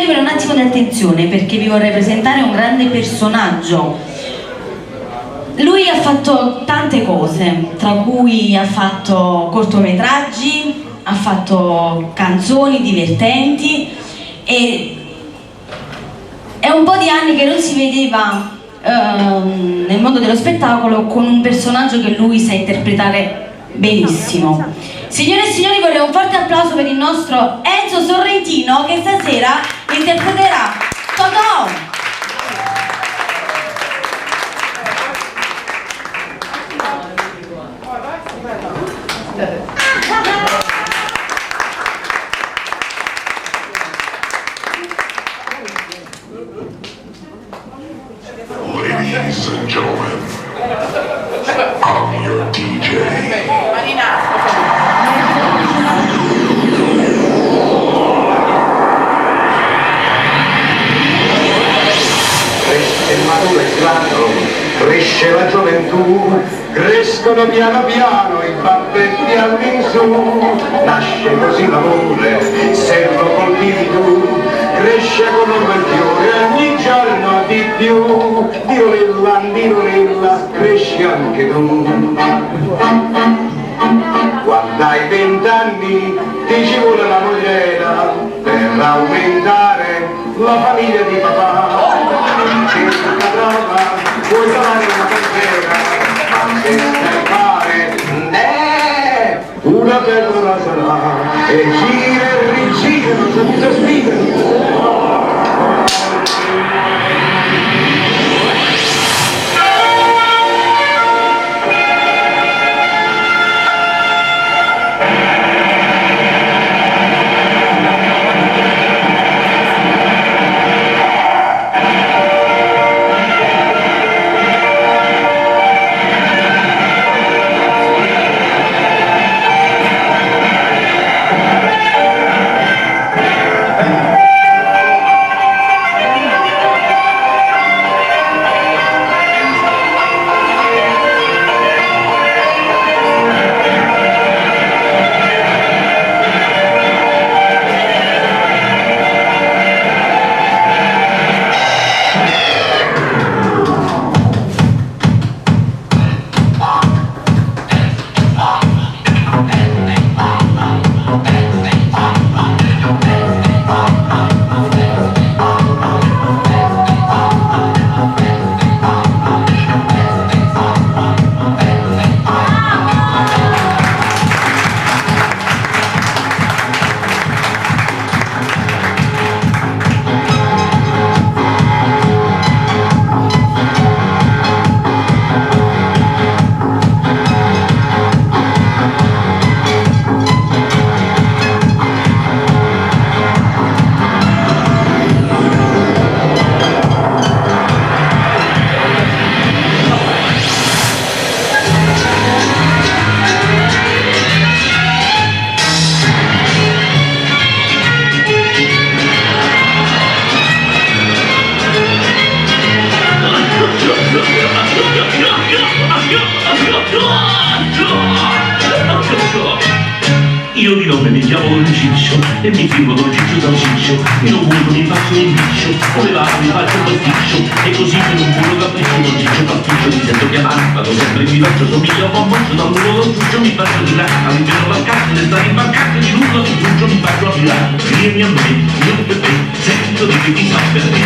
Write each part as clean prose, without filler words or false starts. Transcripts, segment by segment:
signori, per un attimo di attenzione, perché vi vorrei presentare un grande personaggio. Lui ha fatto tante cose, tra cui ha fatto cortometraggi, ha fatto canzoni divertenti e è un po' di anni che non si vedeva nel mondo dello spettacolo con un personaggio che lui sa interpretare benissimo. Signore e signori, vorrei un forte applauso per il nostro Enzo Sorrentino, che stasera interpreterà Totò. Ladies and gentlemen, I'm your DJ. Cresce maturo e slancio, cresce la gioventù, crescono piano piano i bafferti all'insù, nasce così l'amore, servo coltivi tu, cresce come un bel fiore ogni giorno di più, dirolilla, cresci anche tu. Quando hai 20 anni ti ci vuole una mogliera per aumentare la famiglia di papà. Senza trova puoi trovare una carriera, ma se stai fare una pecora sarà e gira e rigira senza sfida. Io di nome mi chiamo Don Ciccio e mi firmo Don Ciccio San Ciccio. In un burro mi faccio un biscio, con le lato mi faccio un pasticcio, e così per un burro capriccio Don Ciccio pasticcio mi sento chiamare. Vado sempre in villaccio, somiglio a un boccio, da un burro Don Ciccio mi faccio di là, all'interno la cassa, restare imbarcato, di lungo di Ciccio mi faccio affilare. Vieni a me, mio bebè, sento di che ti sa per me.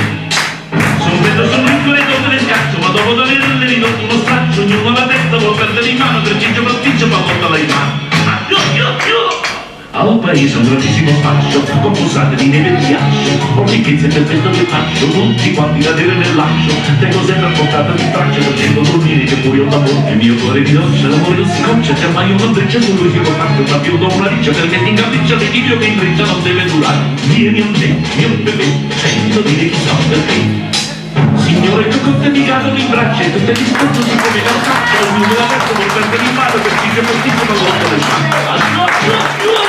Sono bello, sono ricco e donne le scaccio, ma dopo da le ridò uno straccio, ognuno la testa vuol perdere in mano, per Ciccio pasticcio ma portala in mano. Al paese un grandissimo fascio, compulsate di neve e di ghiaccio, con ricchezze per questo che faccio, tutti quanti cadere nel laccio, tengo sempre a portata di traccia, facendo dormire che poi ho l'amore, il mio cuore di dolce, l'amore non si concia, c'è mai un breccia su lui si può fare, ma più do una riccia, perché ti incapriccia, il tibio che intreccia non deve durare, vieni a me, mio bebè, sento dire chissà perché. Signore, che con te mi cadono in braccia e tutte discorso si come calcaccia, ognuno la testa vuol perdere in mano, per Ciccio pasticcio ma volta le mani.